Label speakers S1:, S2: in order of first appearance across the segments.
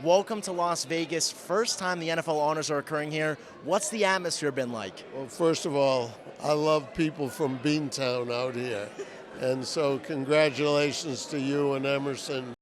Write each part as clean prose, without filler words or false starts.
S1: welcome to Las Vegas. First time the NFL honors are occurring here. What's the atmosphere been like?
S2: Well, first of all, I love people from Beantown out here. And so congratulations to you and Emerson.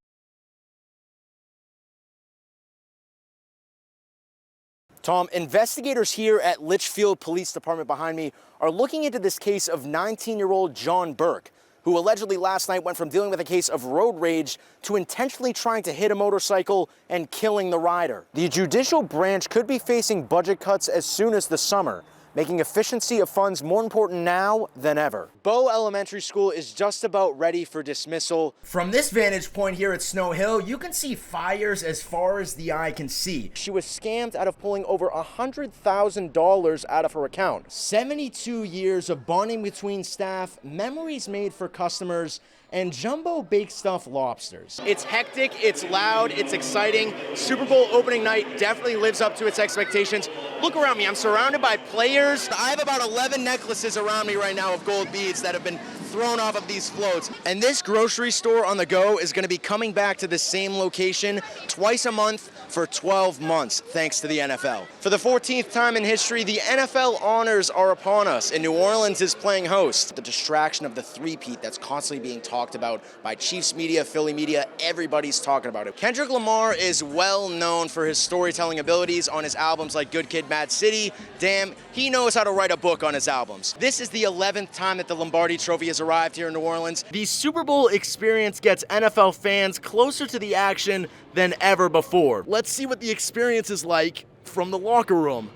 S1: Tom, investigators here at Litchfield Police Department behind me are looking into this case of 19-year-old John Burke, who allegedly last night went from dealing with a case of road rage to intentionally trying to hit a motorcycle and killing the rider. The judicial branch could be facing budget cuts as soon as the summer, making efficiency of funds more important now than ever. Bow Elementary School is just about ready for dismissal. From this vantage point here at Snow Hill, you can see fires as far as the eye can see. She was scammed out of pulling over $100,000 out of her account. 72 years of bonding between staff, memories made for customers, and jumbo baked stuffed lobsters. It's hectic, it's loud, it's exciting. Super Bowl opening night definitely lives up to its expectations. Look around me, I'm surrounded by players. I have about 11 necklaces around me right now of gold beads that have been thrown off of these floats. And this grocery store on the go is gonna be coming back to the same location twice a month for 12 months, thanks to the NFL. For the 14th time in history, the NFL honors are upon us, and New Orleans is playing host. The distraction of the three-peat that's constantly being talked about by Chiefs media, Philly media, everybody's talking about it. Kendrick Lamar is well known for his storytelling abilities on his albums like Good Kid, Mad City. Damn, he knows how to write a book on his albums. This is the 11th time that the Lombardi Trophy has arrived here in New Orleans. The Super Bowl experience gets NFL fans closer to the action than ever before. Let's see what the experience is like from the locker room.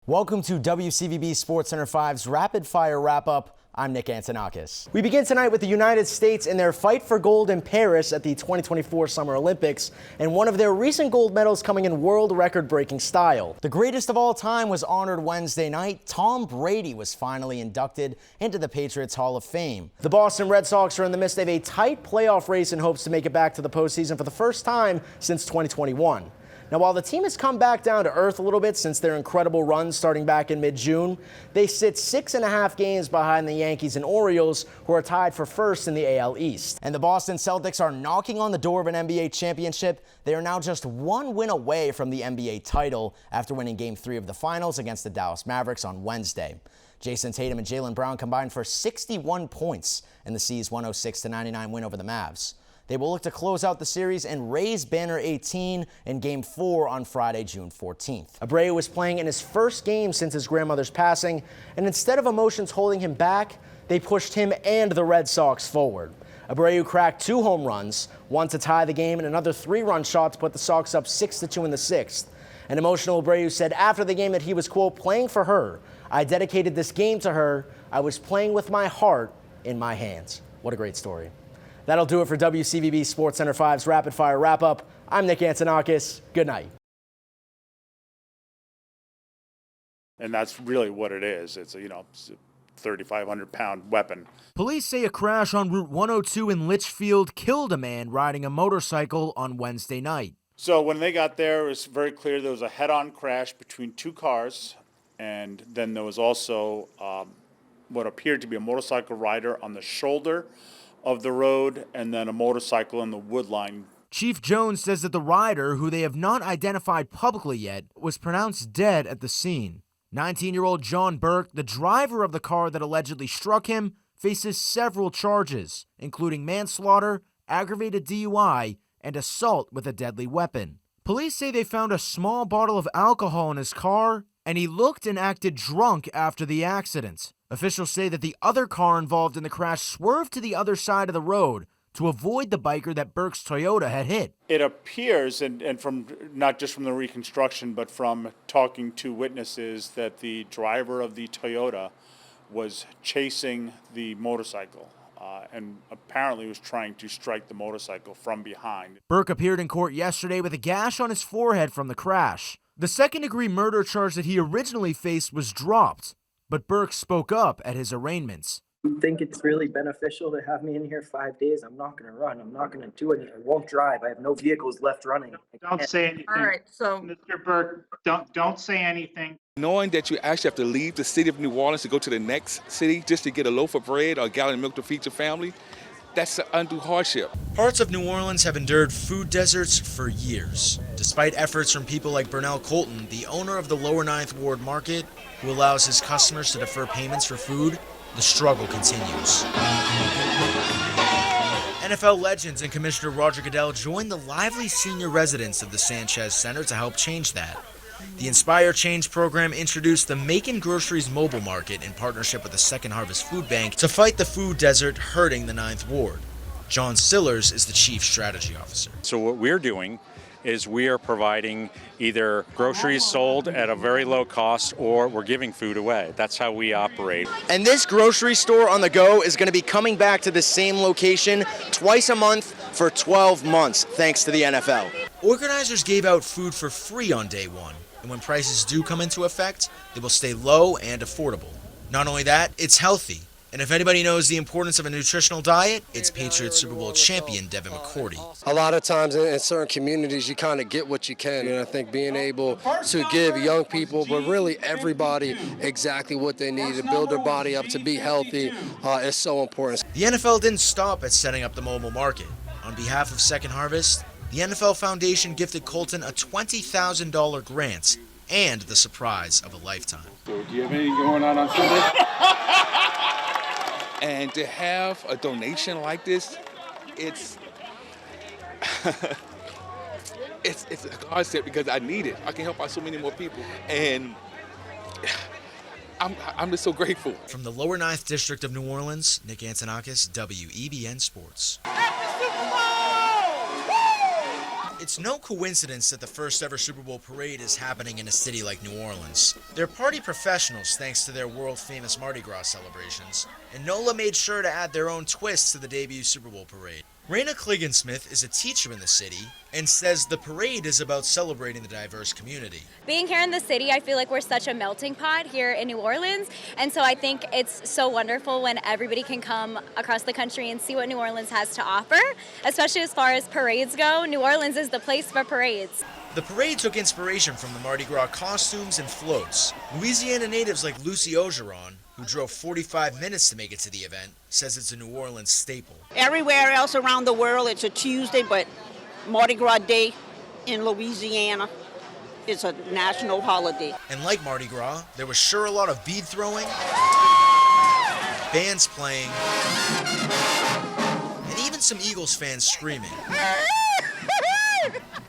S1: Welcome to WCVB Sports Center 5's Rapid Fire Wrap-Up. I'm Nick Antonakas. We begin tonight with the United States in their fight for gold in Paris at the 2024 Summer Olympics, and one of their recent gold medals coming in world record-breaking style. The greatest of all time was honored Wednesday night. Tom Brady was finally inducted into the Patriots Hall of Fame. The Boston Red Sox are in the midst of a tight playoff race in hopes to make it back to the postseason for the first time since 2021. Now, while the team has come back down to earth a little bit since their incredible run starting back in mid-June, they sit 6.5 games behind the Yankees and Orioles, who are tied for first in the AL East. And the Boston Celtics are knocking on the door of an NBA championship. They are now just one win away from the NBA title after winning Game 3 of the finals against the Dallas Mavericks on Wednesday. Jason Tatum and Jaylen Brown combined for 61 points in the C's 106-99 win over the Mavs. They will look to close out the series and raise banner 18 in Game 4 on Friday, June 14th. Abreu was playing in his first game since his grandmother's passing, and instead of emotions holding him back, they pushed him and the Red Sox forward. Abreu cracked 2 home runs, one to tie the game and another 3-run shot to put the Sox up 6-2 in the 6th. An emotional Abreu said after the game that he was, quote, playing for her. I dedicated this game to her. I was playing with my heart in my hands. What a great story. That'll do it for WCVB Sports Center 5's Rapid Fire Wrap-Up. I'm Nick Antonakas. Good night.
S3: And that's really what it is. It's a 3,500-pound weapon.
S1: Police say a crash on Route 102 in Litchfield killed a man riding a motorcycle on Wednesday night.
S3: So when they got there, it was very clear there was a head-on crash between 2 cars, and then there was also what appeared to be a motorcycle rider on the shoulder of the road, and then a motorcycle in the wood line.
S1: Chief Jones says that the rider, who they have not identified publicly yet, was pronounced dead at the scene. 19-year-old John Burke, the driver of the car that allegedly struck him, faces several charges, including manslaughter, aggravated DUI, and assault with a deadly weapon. Police say they found a small bottle of alcohol in his car, and he looked and acted drunk after the accident. Officials say that the other car involved in the crash swerved to the other side of the road to avoid the biker that Burke's Toyota had hit.
S3: It appears, and from not just from the reconstruction, but from talking to witnesses, that the driver of the Toyota was chasing the motorcycle and apparently was trying to strike the motorcycle from behind.
S1: Burke appeared in court yesterday with a gash on his forehead from the crash. The second-degree murder charge that he originally faced was dropped, but Burke spoke up at his arraignments.
S4: I think it's really beneficial to have me in here 5 days. I'm not going to run. I'm not going to do anything. I won't drive. I have no vehicles left running.
S5: Don't say anything.
S6: All right, so
S5: Mr. Burke, don't say anything.
S7: Knowing that you actually have to leave the city of New Orleans to go to the next city just to get a loaf of bread or a gallon of milk to feed your family,
S6: that's an undue hardship.
S1: Parts of New Orleans have endured food deserts for years. Despite efforts from people like Burnell Colton, the owner of the Lower Ninth Ward Market, who allows his customers to defer payments for food, the struggle continues. NFL legends and Commissioner Roger Goodell joined the lively senior residents of the Sanchez Center to help change that. The Inspire Change program introduced the Macon Groceries Mobile Market in partnership with the Second Harvest Food Bank to fight the food desert hurting the Ninth Ward. John Sillers is the Chief Strategy Officer.
S7: So what we're doing is we are providing either groceries sold at a very low cost or we're giving food away. That's how we operate.
S1: And this grocery store on the go is going to be coming back to the same location twice a month for 12 months, thanks to the NFL. Organizers gave out food for free on day one, and when prices do come into effect, they will stay low and affordable. Not only that, it's healthy. And if anybody knows the importance of a nutritional diet, it's Patriots Super Bowl champion Devin McCourty.
S8: A lot of times in certain communities, you kind of get what you can. And I think being able to give young people, but really everybody, exactly what they need to build their body up to be healthy is so important.
S1: The NFL didn't stop at setting up the mobile market. On behalf of Second Harvest, the NFL Foundation gifted Colton a $20,000 grant and the surprise of a lifetime.
S6: So do you have anything going on Sunday? And to have a donation like this, it's it's a concept because I need it. I can help out so many more people, and I'm just so grateful.
S1: From the Lower Ninth District of New Orleans, Nick Antonakas, WEBN Sports. It's no coincidence that the first ever Super Bowl parade is happening in a city like New Orleans. They're party professionals thanks to their world-famous Mardi Gras celebrations, and NOLA made sure to add their own twist to the debut Super Bowl parade. Raina Kliggensmith is a teacher in the city and says the parade is about celebrating the diverse community.
S9: Being here in the city, I feel like we're such a melting pot here in New Orleans, and so I think it's so wonderful when everybody can come across the country and see what New Orleans has to offer, especially as far as parades go. New Orleans is the place for parades.
S1: The parade took inspiration from the Mardi Gras costumes and floats. Louisiana natives like Lucy Ogeron, who drove 45 minutes to make it to the event, says it's a New Orleans staple.
S10: Everywhere else around the world, it's a Tuesday, but Mardi Gras Day in Louisiana is a national holiday.
S1: And like Mardi Gras, there was sure a lot of bead throwing, bands playing, and even some Eagles fans screaming.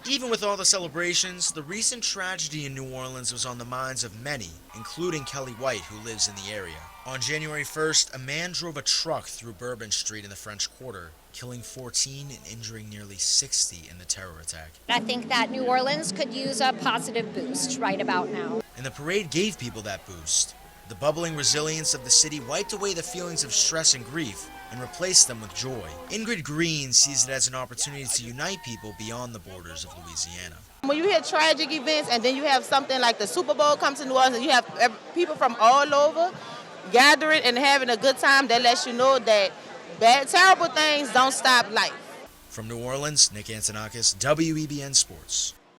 S1: Even with all the celebrations, the recent tragedy in New Orleans was on the minds of many, including Kelly White, who lives in the area. On January 1st, a man drove a truck through Bourbon Street in the French Quarter, killing 14 and injuring nearly 60 in the terror attack.
S11: I think that New Orleans could use a positive boost right about now.
S1: And the parade gave people that boost. The bubbling resilience of the city wiped away the feelings of stress and grief and replaced them with joy. Ingrid Green sees it as an opportunity to unite people beyond the borders of Louisiana.
S12: When you hear tragic events and then you have something like the Super Bowl come to New Orleans and you have people from all over gathering and having a good time, that lets you know that bad, terrible things don't stop life.
S1: From New Orleans, Nick Antonakas, WEBN Sports.